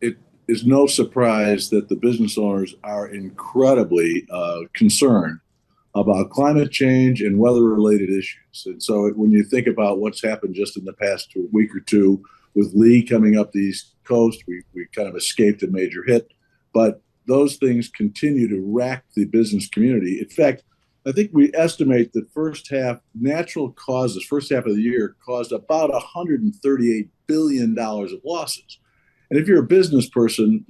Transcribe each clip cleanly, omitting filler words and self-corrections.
it is no surprise that the business owners are incredibly concerned about climate change and weather-related issues. And so when you think about what's happened just in the past week or two with Lee coming up the East Coast, we kind of escaped a major hit, but those things continue to rack the business community. In fact, I think we estimate that first half natural causes, first half of the year, caused about $138 billion of losses. And if you're a business person,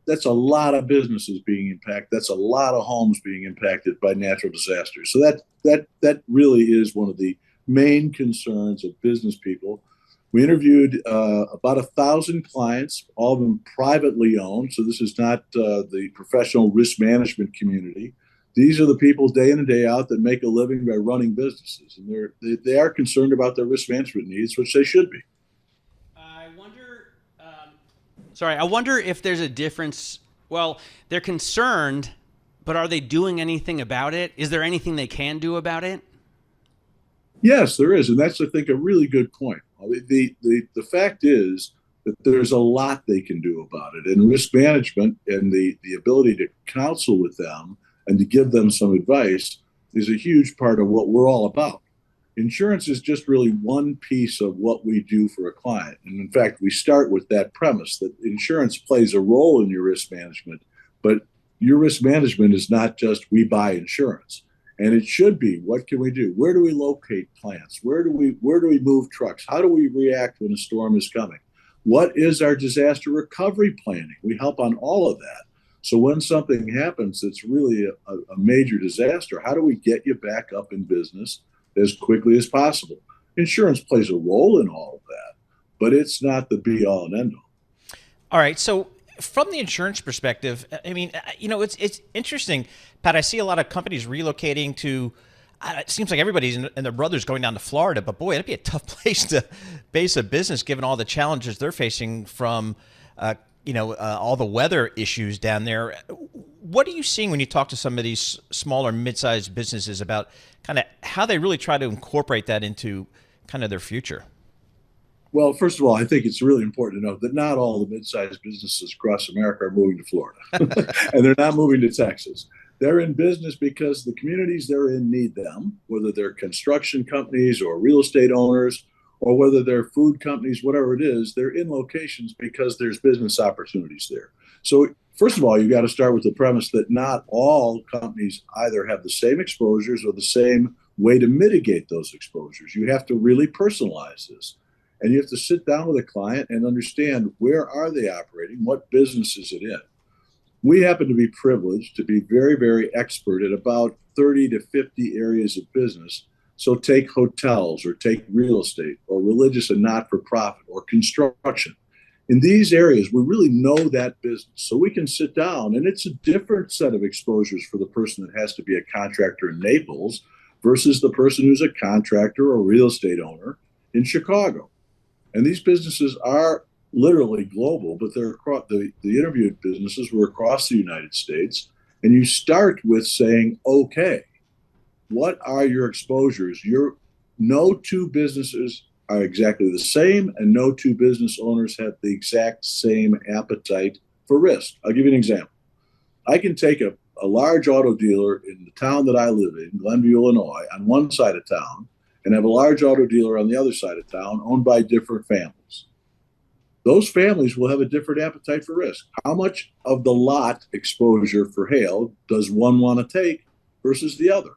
that's a lot of businesses being impacted. That's a lot of homes being impacted by natural disasters. So that really is one of the main concerns of business people. We interviewed about 1,000 clients, all of them privately owned. So this is not the professional risk management community. These are the people day in and day out that make a living by running businesses, and they are concerned about their risk management needs, which they should be. I wonder if there's a difference. Well, they're concerned, but are they doing anything about it? Is there anything they can do about it? Yes, there is, and that's, I think, a really good point. The fact is that there's a lot they can do about it, and risk management and the ability to counsel with them and to give them some advice is a huge part of what we're all about. Insurance is just really one piece of what we do for a client. And in fact, we start with that premise that insurance plays a role in your risk management, but your risk management is not just we buy insurance. And it should be, what can we do? Where do we locate plants? Where do we move trucks? How do we react when a storm is coming? What is our disaster recovery planning? We help on all of that. So when something happens that's really a major disaster, how do we get you back up in business as quickly as possible? Insurance plays a role in all of that, but it's not the be all and end all. All right. So from the insurance perspective, I mean, it's interesting, Pat. I see a lot of companies relocating to, it seems like everybody's and their brothers going down to Florida, but boy, it'd be a tough place to base a business given all the challenges they're facing from, all the weather issues down there. What are you seeing when you talk to some of these smaller, mid-sized businesses about kind of how they really try to incorporate that into kind of their future? Well, first of all, I think it's really important to note that not all the mid-sized businesses across America are moving to Florida, and they're not moving to Texas. They're in business because the communities they're in need them, whether they're construction companies or real estate owners, or whether they're food companies, whatever it is, they're in locations because there's business opportunities there. So first of all, you've got to start with the premise that not all companies either have the same exposures or the same way to mitigate those exposures. You have to really personalize this. And you have to sit down with a client and understand, where are they operating? What business is it in? We happen to be privileged to be very, very expert at about 30 to 50 areas of business. So take hotels or take real estate or religious and not-for-profit or construction. In these areas, we really know that business. So we can sit down, and it's a different set of exposures for the person that has to be a contractor in Naples versus the person who's a contractor or real estate owner in Chicago. And these businesses are literally global, but they're across, the interviewed businesses were across the United States. And you start with saying, okay, what are your exposures? No two businesses are exactly the same, and no two business owners have the exact same appetite for risk. I'll give you an example. I can take a large auto dealer in the town that I live in, Glenview, Illinois, on one side of town, and have a large auto dealer on the other side of town owned by different families. Those families will have a different appetite for risk. How much of the lot exposure for hail does one want to take versus the other?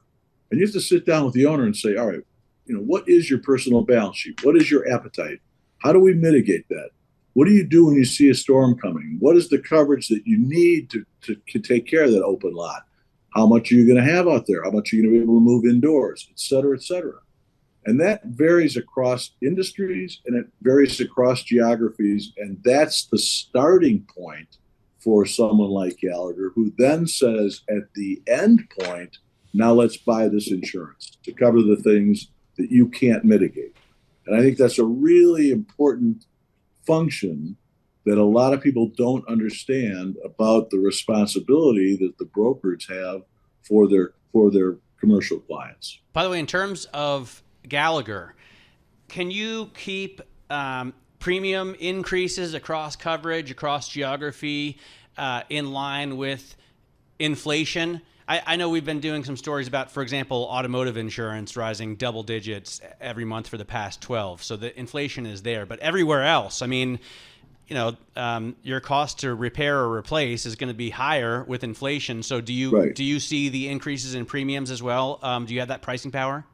And you have to sit down with the owner and say, all right, what is your personal balance sheet? What is your appetite? How do we mitigate that? What do you do when you see a storm coming? What is the coverage that you need to take care of that open lot? How much are you going to have out there? How much are you going to be able to move indoors, et cetera, et cetera? And that varies across industries and it varies across geographies. And that's the starting point for someone like Gallagher, who then says at the end point, now let's buy this insurance to cover the things that you can't mitigate. And I think that's a really important function that a lot of people don't understand about the responsibility that the brokers have for their commercial clients. By the way, in terms of Gallagher, can you keep premium increases across coverage, across geography, in line with inflation? I know we've been doing some stories about, for example, automotive insurance rising double digits every month for the past 12. So the inflation is there. But everywhere else, I mean, your cost to repair or replace is going to be higher with inflation. So do you see the increases in premiums as well? Do you have that pricing power?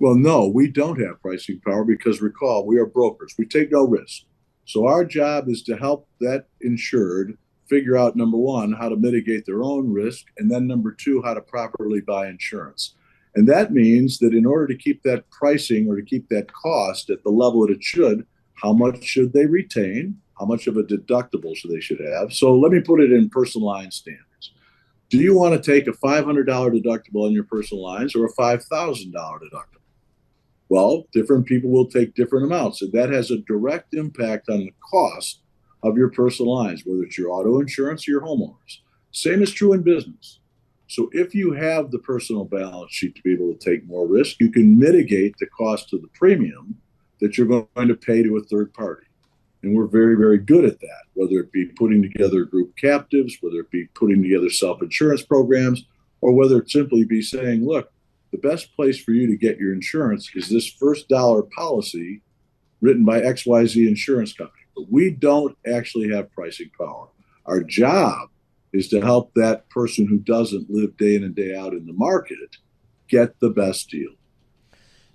Well, no, we don't have pricing power because recall, we are brokers. We take no risk. So our job is to help that insured figure out, number one, how to mitigate their own risk, and then number two, how to properly buy insurance. And that means that in order to keep that pricing or to keep that cost at the level that it should, how much should they retain? How much of a deductible should they have? So let me put it in personal line standards. Do you want to take a $500 deductible on your personal lines or a $5,000 deductible? Well, different people will take different amounts, and that has a direct impact on the cost of your personal lines, whether it's your auto insurance or your homeowners. Same is true in business. So if you have the personal balance sheet to be able to take more risk, you can mitigate the cost of the premium that you're going to pay to a third party. And we're very, very good at that, whether it be putting together group captives, whether it be putting together self-insurance programs, or whether it simply be saying, look, the best place for you to get your insurance is this first dollar policy written by XYZ insurance company. But we don't actually have pricing power. Our job is to help that person who doesn't live day in and day out in the market get the best deal.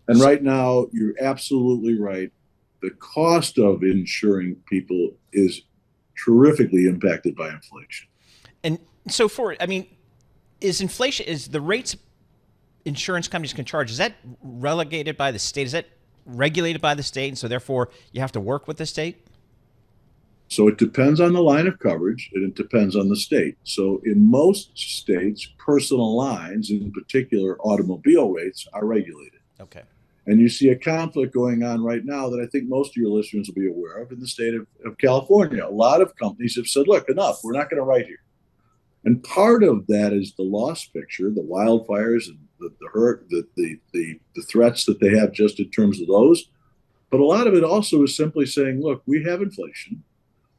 And right now, you're absolutely right. The cost of insuring people is terrifically impacted by inflation. And so is inflation, is the rates insurance companies can charge, is that relegated by the state? Is that regulated by the state? And so therefore you have to work with the state? So it depends on the line of coverage and it depends on the state. So in most states, personal lines, in particular automobile rates, are regulated. Okay. And you see a conflict going on right now that I think most of your listeners will be aware of in the state of California. A lot of companies have said, look, enough, we're not going to write here. And part of that is the loss picture, the wildfires and the threats that they have just in terms of those. But a lot of it also is simply saying, look, we have inflation.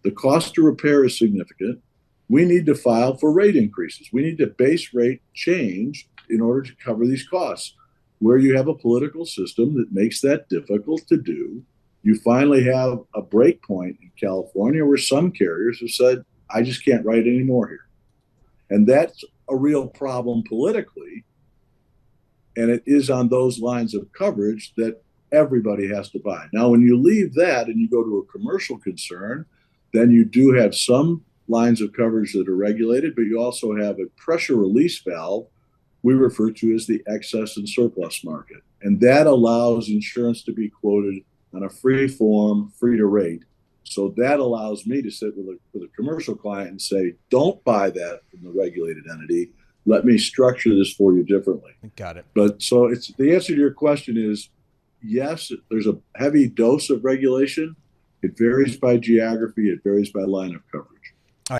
The cost to repair is significant. We need to file for rate increases. We need to base rate change in order to cover these costs. Where you have a political system that makes that difficult to do, you finally have a break point in California where some carriers have said, I just can't write anymore here. And that's a real problem politically. And it is on those lines of coverage that everybody has to buy. Now, when you leave that and you go to a commercial concern, then you do have some lines of coverage that are regulated, but you also have a pressure release valve we refer to as the excess and surplus market. And that allows insurance to be quoted on a free form, free to rate. So that allows me to sit with a commercial client and say, don't buy that from the regulated entity. Let me structure this for you differently. Got it. But so it's the answer to your question is yes, there's a heavy dose of regulation. It varies by geography. It varies by line of coverage.